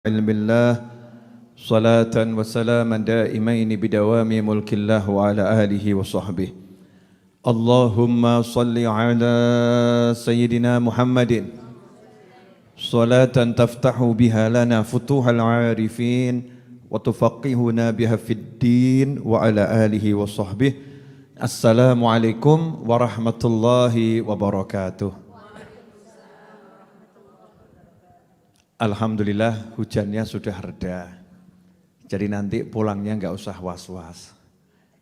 علم الله صلاة وسلاما دائمين بدوام ملك الله وعلى آله وصحبه اللهم صل على سيدنا محمد صلاة تفتح بها لنا فتوح العارفين وتفقهنا بها في الدين وعلى آله وصحبه السلام عليكم ورحمة الله وبركاته. Alhamdulillah hujannya sudah reda. Jadi nanti pulangnya enggak usah was-was.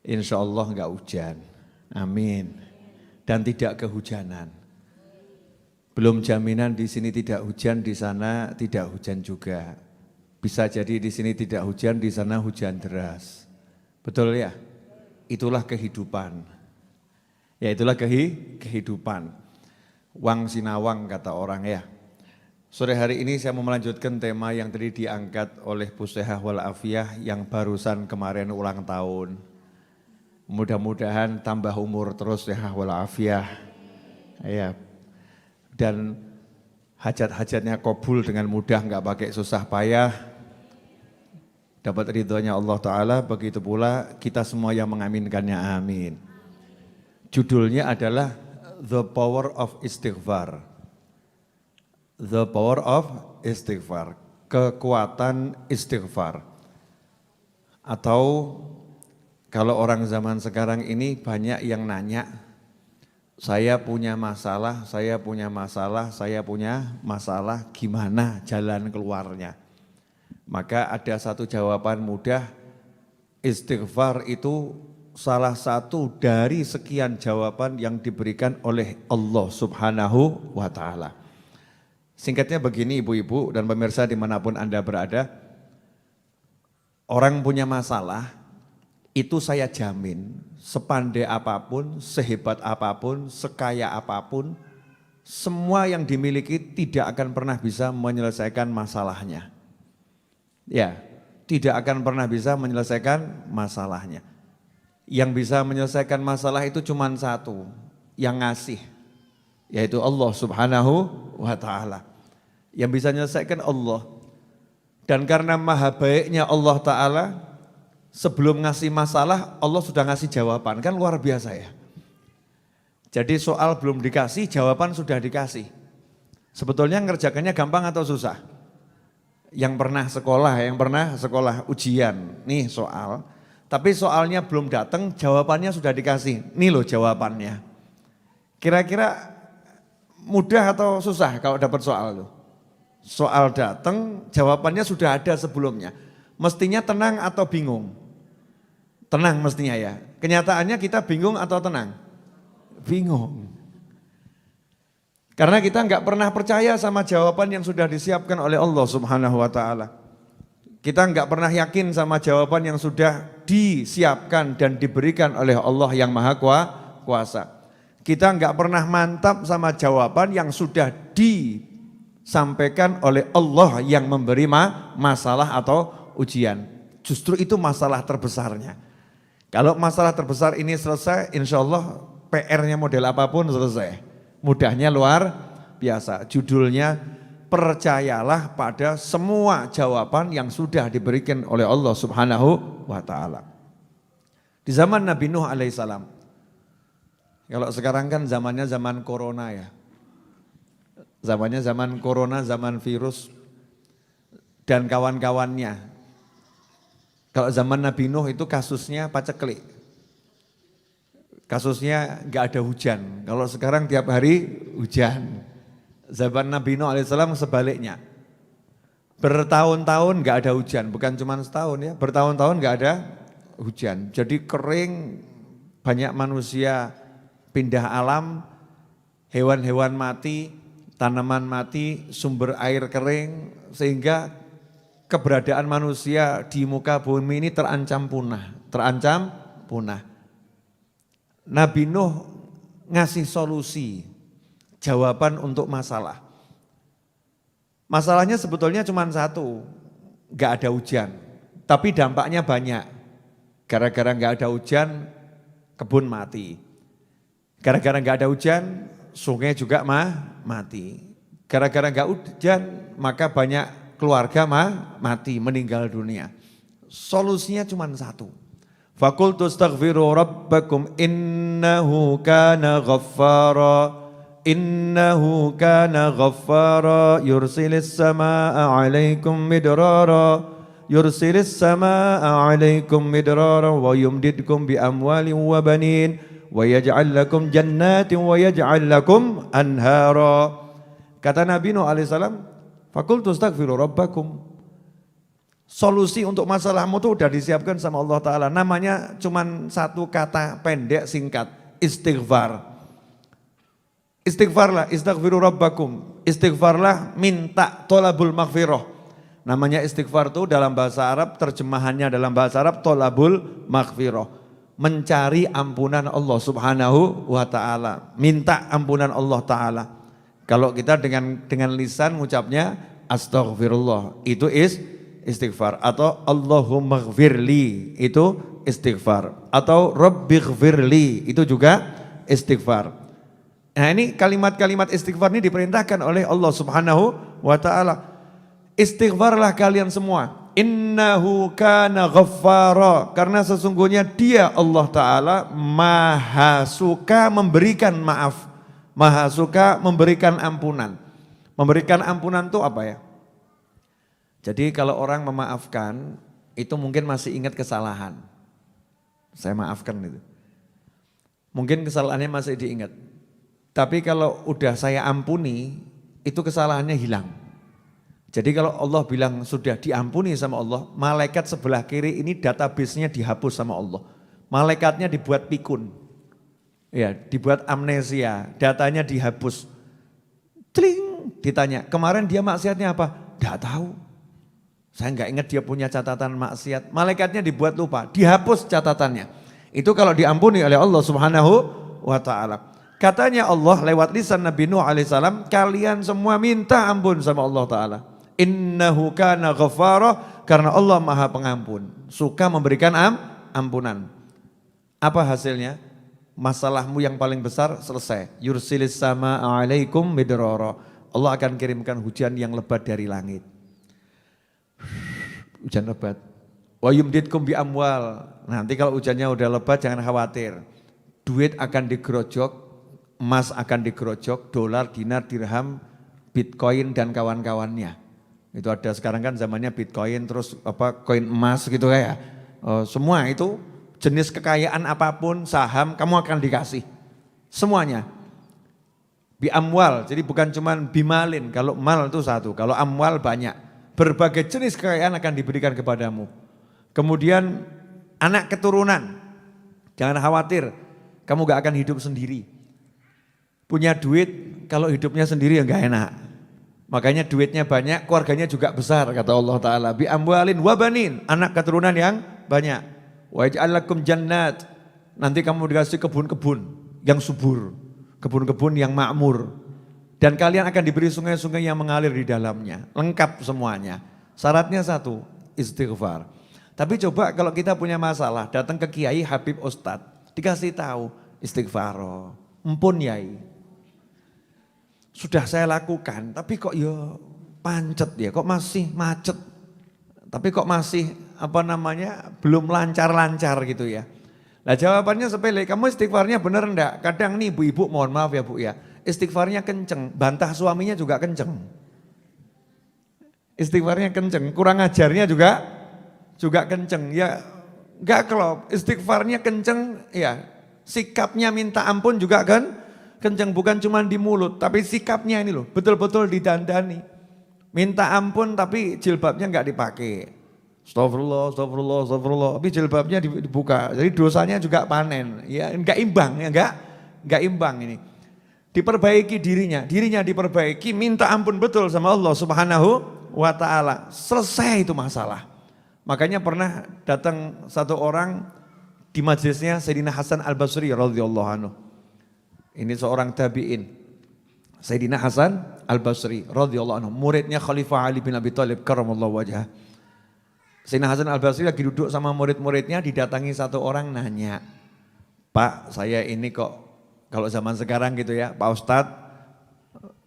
Insya Allah enggak hujan. Amin. Dan tidak kehujanan. Belum jaminan di sini tidak hujan, di sana tidak hujan juga. Bisa jadi di sini tidak hujan, di sana hujan deras. Betul ya? Itulah kehidupan. Ya itulah kehidupan. Wang sinawang kata orang ya. Sore hari ini saya mau melanjutkan tema yang tadi diangkat oleh Bu Sehah Walafiah yang barusan kemarin ulang tahun. Mudah-mudahan tambah umur terus Sehah Walafiah. Ya. Dan hajat-hajatnya kabul dengan mudah, enggak pakai susah payah. Dapat ridhonya Allah Ta'ala, begitu pula kita semua yang mengaminkannya, amin. Judulnya adalah The Power of Istighfar. The power of istighfar, kekuatan istighfar. Atau kalau orang zaman sekarang ini banyak yang nanya, saya punya masalah, gimana jalan keluarnya? Maka ada satu jawaban mudah, istighfar itu salah satu dari sekian jawaban yang diberikan oleh Allah Subhanahu wa Ta'ala. Singkatnya begini ibu-ibu dan pemirsa dimanapun Anda berada, orang punya masalah itu saya jamin sepandai apapun, sehebat apapun, sekaya apapun, semua yang dimiliki tidak akan pernah bisa menyelesaikan masalahnya. Ya, tidak akan pernah bisa menyelesaikan masalahnya. Yang bisa menyelesaikan masalah itu cuma satu, yang ngasih, yaitu Allah Subhanahu wa Ta'ala. Yang bisa menyelesaikan Allah. Dan karena maha baiknya Allah Ta'ala, sebelum ngasih masalah Allah sudah ngasih jawaban, kan luar biasa ya. Jadi soal belum dikasih, jawaban sudah dikasih. Sebetulnya ngerjakannya gampang atau susah? Yang pernah sekolah ujian, nih soal. Tapi soalnya belum datang, jawabannya sudah dikasih. Nih loh jawabannya. Kira-kira mudah atau susah kalau dapat soal tuh? Soal datang, jawabannya sudah ada sebelumnya. Mestinya tenang atau bingung? Tenang mestinya ya. Kenyataannya kita bingung atau tenang? Bingung. Karena kita enggak pernah percaya sama jawaban yang sudah disiapkan oleh Allah Subhanahu wa Ta'ala. Kita enggak pernah yakin sama jawaban yang sudah disiapkan dan diberikan oleh Allah yang Maha Kuasa. Kita enggak pernah mantap sama jawaban yang sudah disampaikan oleh Allah yang memberi masalah atau ujian. Justru itu masalah terbesarnya. Kalau masalah terbesar ini selesai, insya Allah PR-nya model apapun selesai. Mudahnya luar biasa. Judulnya, percayalah pada semua jawaban yang sudah diberikan oleh Allah Subhanahu wa Ta'ala. Di zaman Nabi Nuh alaihissalam, kalau sekarang kan zamannya zaman corona ya. Zamannya zaman corona, zaman virus dan kawan-kawannya. Kalau zaman Nabi Nuh itu kasusnya paceklik. Kasusnya enggak ada hujan. Kalau sekarang tiap hari hujan. Zaman Nabi Nuh alaihissalam sebaliknya. Bertahun-tahun enggak ada hujan, bukan cuma setahun ya. Bertahun-tahun enggak ada hujan. Jadi kering, banyak manusia pindah alam, hewan-hewan mati, tanaman mati, sumber air kering, sehingga keberadaan manusia di muka bumi ini terancam punah. Nabi Nuh ngasih solusi, jawaban untuk masalah. Masalahnya sebetulnya cuma satu, gak ada hujan, tapi dampaknya banyak. Gara-gara gak ada hujan, kebun mati. Gara-gara gak ada hujan, sungai juga mati. Gara-gara gak hujan, maka banyak keluarga mati, meninggal dunia. Solusinya cuma satu. Faqultu astaghfiru rabbakum innahu kana ghaffara. Innahu kana ghaffara yursilis samaa'a 'alaikum midrara. Yursilis samaa'a 'alaikum midrara wa yumdidkum bi amwalin wa banin wa yaj'al lakum jannatin wa yaj'al lakum anhara. Kata Nabi Nuh alaihissalam, faqultu astaghfiru rabbakum. Solusi untuk masalahmu itu udah disiapkan sama Allah Ta'ala. Namanya cuman satu kata pendek singkat, istighfar. Istighfarlah, istaghfiru rabbakum. Istighfarlah, minta tolabul maghfirah. Namanya istighfar itu dalam bahasa Arab, terjemahannya dalam bahasa Arab tolabul maghfirah. Mencari ampunan Allah Subhanahu wa Ta'ala. Minta ampunan Allah Ta'ala. Kalau kita dengan lisan ngucapnya astaghfirullah, itu istighfar. Atau Allahumma ghfirli, itu istighfar. Atau rabbighfirli, itu juga istighfar. Nah ini kalimat-kalimat istighfar ini diperintahkan oleh Allah Subhanahu wa Ta'ala. Istighfarlah kalian semua. Innahu kana ghaffara. Karena sesungguhnya dia Allah Ta'ala maha suka memberikan maaf. Maha suka memberikan ampunan. Memberikan ampunan itu apa ya? Jadi kalau orang memaafkan, itu mungkin masih ingat kesalahan. Saya maafkan itu. Mungkin kesalahannya masih diingat. Tapi kalau udah saya ampuni, itu kesalahannya hilang. Jadi kalau Allah bilang sudah diampuni sama Allah, malaikat sebelah kiri ini database-nya dihapus sama Allah. Malaikatnya dibuat pikun. Ya, dibuat amnesia, datanya dihapus. Tling, ditanya, kemarin dia maksiatnya apa? Tidak tahu. Saya nggak ingat dia punya catatan maksiat. Malaikatnya dibuat lupa, dihapus catatannya. Itu kalau diampuni oleh Allah Subhanahu wa Ta'ala. Katanya Allah lewat lisan Nabi Nuh alaihissalam, kalian semua minta ampun sama Allah Ta'ala. Innahu kana ghaffara, karena Allah maha pengampun. Suka memberikan ampunan. Apa hasilnya? Masalahmu yang paling besar selesai. Yursilis samaa'a 'alaikum midrara. Allah akan kirimkan hujan yang lebat dari langit. Hujan lebat. Wa yumdidkum bi amwal. Nanti kalau hujannya udah lebat jangan khawatir. Duit akan digerojok, emas akan digerojok, dolar, dinar, dirham, bitcoin dan kawan-kawannya. Itu ada sekarang kan zamannya bitcoin, terus koin emas gitu ya. Semua itu jenis kekayaan apapun, saham, kamu akan dikasih. Semuanya. Bi amwal, jadi bukan cuma bimalin, kalau mal itu satu, kalau amwal banyak. Berbagai jenis kekayaan akan diberikan kepadamu. Kemudian anak keturunan, jangan khawatir, kamu gak akan hidup sendiri. Punya duit, kalau hidupnya sendiri ya gak enak. Makanya duitnya banyak, keluarganya juga besar, kata Allah Ta'ala. Bi amwalin wabanin, anak keturunan yang banyak. Wa yaj'al lakum jannat, nanti kamu dikasih kebun-kebun yang subur, kebun-kebun yang makmur. Dan kalian akan diberi sungai-sungai yang mengalir di dalamnya, lengkap semuanya. Syaratnya satu, istighfar. Tapi coba kalau kita punya masalah, datang ke Kiai Habib Ustadz, dikasih tahu istighfar. Empun Yai. Sudah saya lakukan, tapi kok ya pancet ya, kok masih macet. Tapi kok masih belum lancar-lancar gitu ya. Nah jawabannya sepele, kamu istighfarnya benar enggak? Kadang nih ibu-ibu mohon maaf ya Bu ya, istighfarnya kenceng, bantah suaminya juga kenceng. Istighfarnya kenceng, kurang ajarnya juga kenceng. Ya enggak klop, istighfarnya kenceng ya, sikapnya minta ampun juga kan kenceng, bukan cuma di mulut, tapi sikapnya ini loh, betul-betul didandani. Minta ampun tapi jilbabnya enggak dipakai. Astagfirullah, astagfirullah, astagfirullah. Tapi jilbabnya dibuka. Jadi dosanya juga panen. Ya enggak imbang, ya enggak imbang ini. Diperbaiki dirinya diperbaiki, minta ampun betul sama Allah Subhanahu wa Ta'ala. Selesai itu masalah. Makanya pernah datang satu orang di majelisnya Sayyidina Hasan Al-Basri radhiyallahu anhu. Ini seorang tabi'in. Sayyidina Hasan Al-Basri radhiyallahu anhu, muridnya Khalifah Ali bin Abi Thalib karramallahu wajhah. Sayyidina Hasan Al-Basri lagi duduk sama murid-muridnya, didatangi satu orang nanya, Pak saya ini kok, kalau zaman sekarang gitu ya, Pak Ustadz,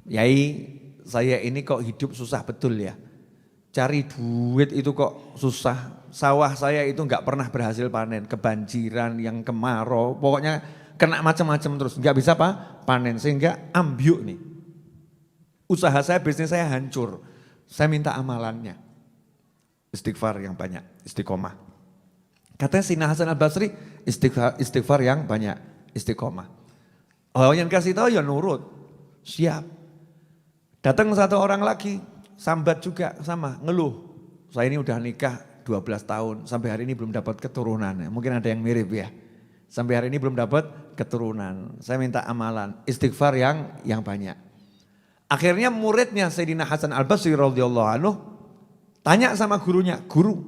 Yai saya ini kok hidup susah betul ya. cari duit itu kok susah. Sawah saya itu nggak pernah berhasil panen, kebanjiran, yang kemarau, pokoknya kena macam-macam terus, nggak bisa panen, sehingga ambyuk nih. Usaha saya, bisnis saya hancur. Saya minta amalannya. Istighfar yang banyak, istiqomah. Katanya Sayyidina Hasan Al-Basri, istighfar yang banyak, istiqomah. Oh yang kasih tahu ya nurut, siap. Datang satu orang lagi, sambat juga sama, ngeluh. Saya ini udah nikah 12 tahun, sampai hari ini belum dapat keturunan. Mungkin ada yang mirip ya. Sampai hari ini belum dapat keturunan. Saya minta amalan, istighfar yang banyak. Akhirnya muridnya Sayyidina Hasan Al-Basri radhiyallahu anhu tanya sama gurunya, "Guru,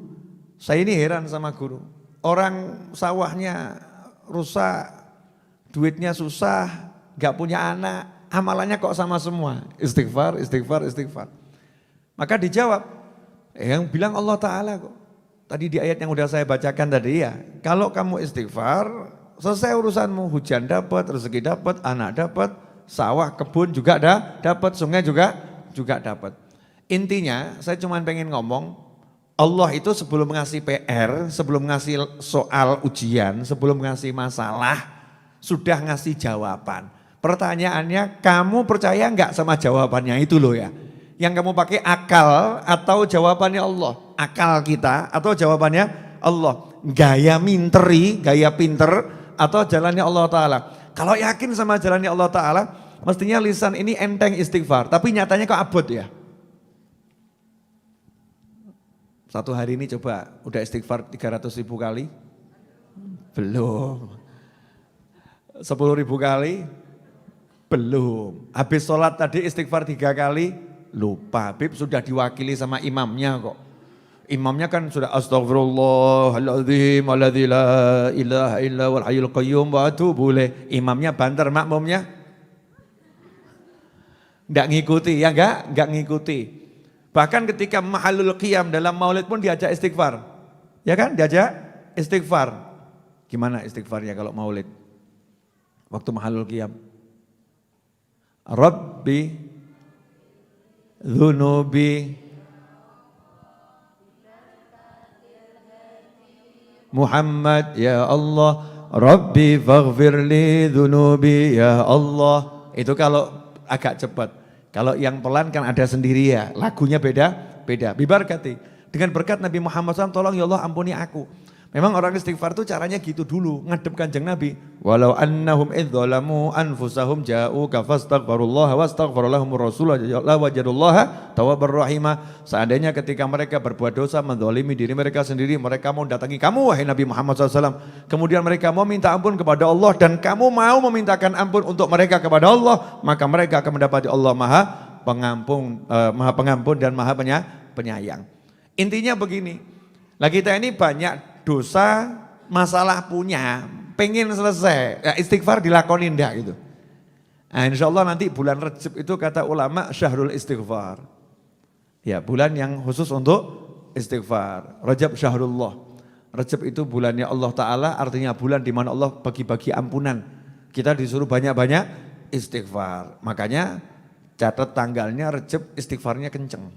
saya ini heran sama guru. Orang sawahnya rusak, duitnya susah, gak punya anak, amalannya kok sama semua? Istighfar, istighfar, istighfar." Maka dijawab, yang bilang Allah Ta'ala kok. Tadi di ayat yang udah saya bacakan tadi ya, kalau kamu istighfar, selesai urusanmu, hujan dapat, rezeki dapat, anak dapat, sawah, kebun juga dapat, sungai juga dapat. Intinya saya cuma pengen ngomong, Allah itu sebelum ngasih PR, sebelum ngasih soal ujian, sebelum ngasih masalah, sudah ngasih jawaban. Pertanyaannya, kamu percaya enggak sama jawabannya itu loh ya? Yang kamu pakai akal atau jawabannya Allah? Akal kita atau jawabannya Allah? Gaya minteri, gaya pinter atau jalannya Allah Ta'ala? Kalau yakin sama jalannya Allah Ta'ala, mestinya lisan ini enteng istighfar, tapi nyatanya kok abot ya? Satu hari ini coba, udah istighfar 300.000 kali? Belum. 10.000 kali? Belum. Habis sholat tadi istighfar 3 kali? Lupa. Habib sudah diwakili sama imamnya kok. Imamnya kan sudah astagfirullahaladzim alladzi la ilaha illa wal hayyul qayyum wa atubu ilaih. Imamnya banter, makmumnya enggak ngikuti, ya enggak ngikuti. Bahkan ketika mahalul qiyam dalam maulid pun diajak istighfar. Ya kan? Diajak istighfar. Gimana istighfarnya kalau maulid? Waktu mahalul qiyam. Rabbi dzunubi Muhammad ya Allah. Rabbi faghfirli dzunubi ya Allah. Itu kalau agak cepat. Kalau yang pelan kan ada sendiri ya, lagunya beda. Bibarkati. Dengan berkat Nabi Muhammad SAW, tolong ya Allah ampuni aku. Memang orang istighfar itu caranya gitu dulu, ngadep Kanjeng Nabi. Walau annahum idzalamu anfusahum ja'uka fastaghfirullaha wastaghfara lahumur rasul la wajadullaha tawwabur rahima. Seandainya ketika mereka berbuat dosa, menzalimi diri mereka sendiri, mereka mau datangi kamu wahai Nabi Muhammad SAW. Kemudian mereka mau minta ampun kepada Allah dan kamu mau memintakan ampun untuk mereka kepada Allah, maka mereka akan mendapati Allah Maha Pengampun dan Maha Penyayang. Intinya begini, lah kita ini banyak dosa, masalah punya, pengen selesai, ya istighfar dilakonin enggak gitu. Nah insya Allah nanti bulan Rajab itu kata ulama syahrul istighfar. Ya bulan yang khusus untuk istighfar. Rajab syahrullah. Rajab itu bulannya Allah Ta'ala, artinya bulan di mana Allah bagi-bagi ampunan. Kita disuruh banyak-banyak istighfar. Makanya catat tanggalnya Rajab istighfarnya kenceng.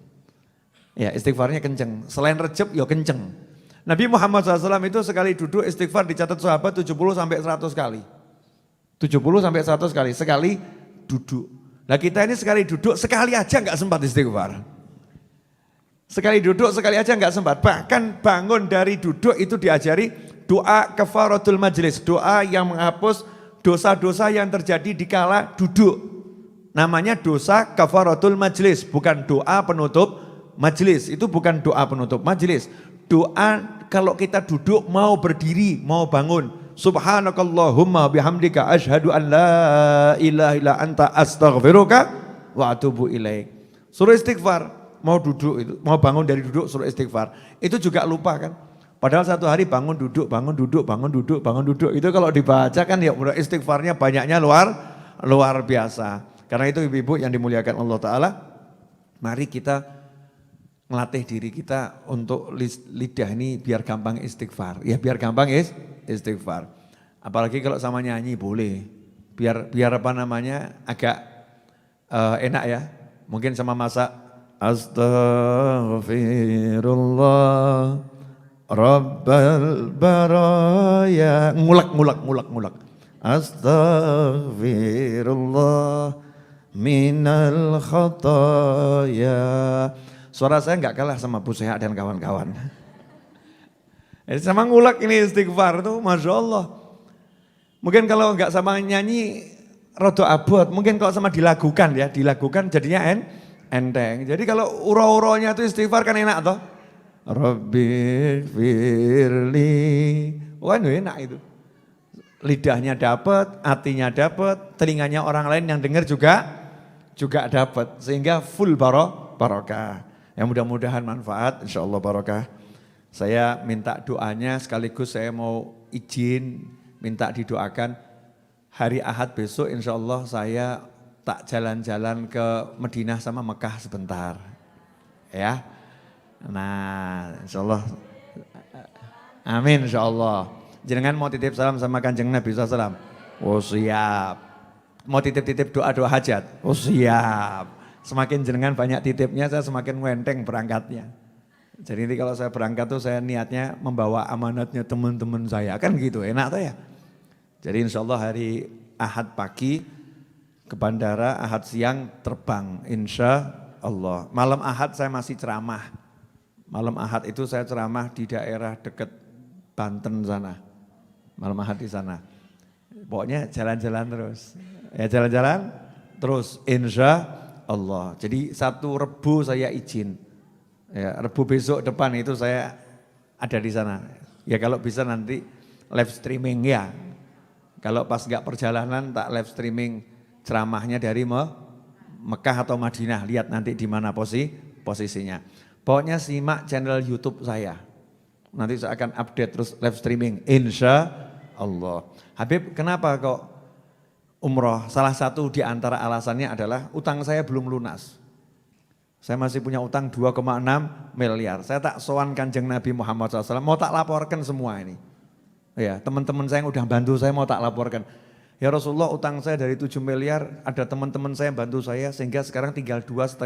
Ya istighfarnya kenceng. Selain Rajab ya kenceng. Nabi Muhammad SAW itu sekali duduk istighfar dicatat sahabat 70-100 kali. 70-100 kali, sekali duduk. Nah kita ini sekali duduk, sekali aja enggak sempat istighfar. Sekali duduk, sekali aja enggak sempat. Bahkan bangun dari duduk itu diajari doa kafaratul majlis. Doa yang menghapus dosa-dosa yang terjadi di kala duduk. Namanya dosa kafaratul majlis, bukan doa penutup majlis. Itu bukan doa penutup majlis. Doa kalau kita duduk mau berdiri, mau bangun. Subhanakallahumma bihamdika asyhadu an la ilaha illa anta astaghfiruka wa atubu ilaik. Suruh istighfar, mau duduk itu, mau bangun dari duduk suruh istighfar. Itu juga lupa kan. Padahal satu hari bangun duduk. Itu kalau dibaca kan ya udah istighfarnya banyaknya luar biasa. Karena itu ibu-ibu yang dimuliakan Allah Ta'ala, mari kita ngelatih diri kita untuk lidah ini biar gampang istighfar. Ya biar gampang istighfar. Apalagi kalau sama nyanyi boleh. Biar apa namanya agak enak ya. Mungkin sama masak Astaghfirullah Rabbal baraya. Ngulak. Astaghfirullah minal khataya. Suara saya enggak kalah sama Bu Seha dan kawan-kawan. Jadi sama ngulak ini istighfar tuh Masya Allah. Mungkin kalau enggak sama nyanyi rada abot, mungkin kalau sama dilagukan jadinya enteng. Jadi kalau ura-uranya itu istighfar kan enak toh. Rabbi firli. Wah enak itu. Lidahnya dapat, hatinya dapat, telinganya orang lain yang dengar juga dapat. Sehingga full barokah. Yang mudah-mudahan manfaat, insya Allah barokah. Saya minta doanya sekaligus saya mau izin minta didoakan. Hari Ahad besok insya Allah saya tak jalan-jalan ke Madinah sama Mekah sebentar. Ya, nah insya Allah, amin insya Allah. Jangan mau titip salam sama Kanjeng Nabi SAW. Oh siap. Mau titip-titip doa-doa hajat. Oh siap. Semakin jenengan banyak titipnya saya semakin ngenteng berangkatnya. Jadi nanti kalau saya berangkat tuh saya niatnya membawa amanatnya teman-teman saya. Kan gitu, enak tuh ya. Jadi insya Allah hari Ahad pagi ke bandara, Ahad siang terbang. Insya Allah. Malam Ahad saya masih ceramah. Malam Ahad itu saya ceramah di daerah dekat Banten sana. Malam Ahad di sana. Pokoknya jalan-jalan terus. Ya jalan-jalan terus insya Allah. Jadi satu Rebu saya izin. Ya, Rebu besok depan itu saya ada di sana. Ya kalau bisa nanti live streaming ya. Kalau pas enggak perjalanan tak live streaming ceramahnya dari Mekah atau Madinah. Lihat nanti di mana posisinya. Pokoknya simak channel YouTube saya. Nanti saya akan update terus live streaming. Insya Allah. Habib kenapa kok umroh? Salah satu di antara alasannya adalah utang saya belum lunas. Saya masih punya utang 2,6 miliar. Saya tak sowan Kanjeng Nabi Muhammad SAW, mau tak laporkan semua ini. Ya, teman-teman saya yang udah bantu saya mau tak laporkan. Ya Rasulullah utang saya dari 7 miliar, ada teman-teman saya yang bantu saya sehingga sekarang tinggal 2,5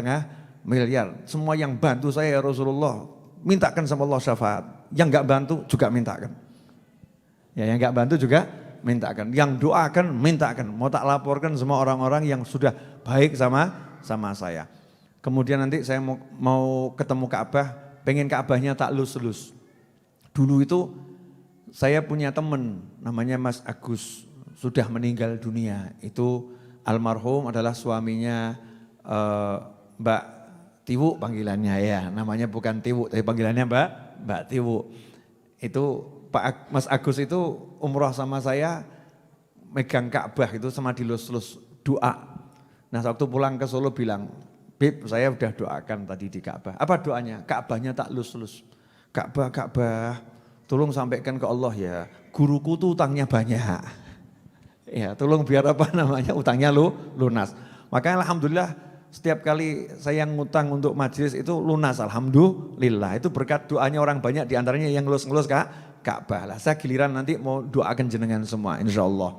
miliar. Semua yang bantu saya ya Rasulullah, mintakan sama Allah syafaat. Yang enggak bantu juga mintakan. Ya, yang enggak bantu juga mintakan. Yang doakan mintakan. Mau tak laporkan semua orang-orang yang sudah baik sama saya. Kemudian nanti saya mau ketemu Ka'bah, pengen Ka'bahnya tak lus-lus. Dulu itu saya punya teman namanya Mas Agus, sudah meninggal dunia. Itu almarhum adalah suaminya Mbak Tiwu panggilannya ya, namanya bukan Tiwu tapi panggilannya Mbak Tiwu. Itu Mas Agus itu umroh sama saya, megang Ka'bah itu sama dilus-lus doa. Nah waktu pulang ke Solo bilang, Bib, saya udah doakan tadi di Ka'bah. Apa doanya? Ka'bahnya tak lus-lus. Ka'bah, tolong sampaikan ke Allah ya. Guruku tuh utangnya banyak. Ya, tolong biar apa namanya utangnya lunas. Makanya alhamdulillah setiap kali saya ngutang untuk majelis itu lunas. Alhamdulillah. Itu berkat doanya orang banyak diantaranya yang ngelus-ngelus Ka'bah lah. Saya giliran nanti mau doakan jenengan semua insya Allah.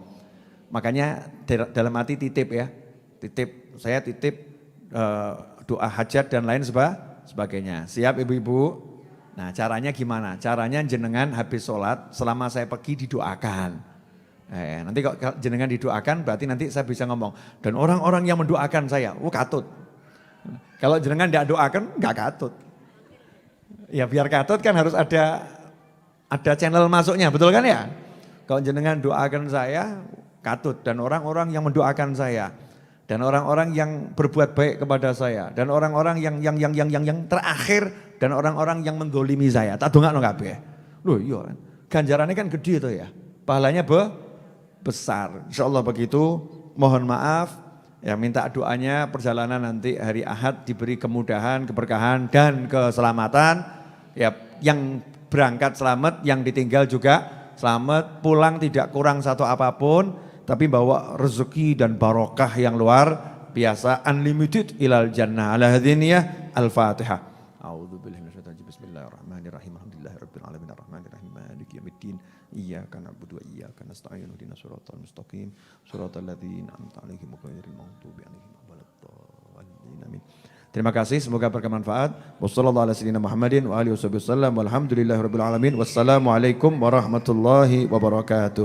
Makanya dalam hati titip ya. Saya titip doa hajat dan lain sebagainya. Siap ibu-ibu? Nah caranya gimana? Caranya jenengan habis sholat selama saya pergi didoakan. Nanti kalau jenengan didoakan berarti nanti saya bisa ngomong. Dan orang-orang yang mendoakan saya, katut. Kalau jenengan tidak doakan, enggak katut. Ya biar katut kan harus ada channel masuknya, betul kan ya? Kalau jenengan doakan saya, katut. Dan orang-orang yang mendoakan saya. Dan orang-orang yang berbuat baik kepada saya. Dan orang-orang yang terakhir. Dan orang-orang yang mendolimi saya. Tak dongak no kabeh. Loh iya kan. Ganjarannya kan gede tuh ya. Pahalanya besar. Insya Allah begitu. Mohon maaf. Ya minta doanya perjalanan nanti hari Ahad diberi kemudahan, keberkahan dan keselamatan. Ya yang berangkat selamat, yang ditinggal juga selamat. Pulang tidak kurang satu apapun. Tapi bawa rezeki dan barokah yang luar biasa, unlimited ilal jannah. Ala hadiniyah al-Fatihah. A'udzubillahi minasyaitonir rajim. Bismillahirrahmanirrahim. Alhamdulillahirabbil alamin arrahmanirrahim maliki yaumiddin. Iyyaka na'budu wa iyyaka nasta'in. Ihdinas siratal mustaqim. Shiratal ladzina an'amta 'alaihim ghairil maghdubi 'alaihim waladdallin. Amin. Terima kasih, semoga bermanfaat. Wassalamualaikum warahmatullahi wabarakatuh.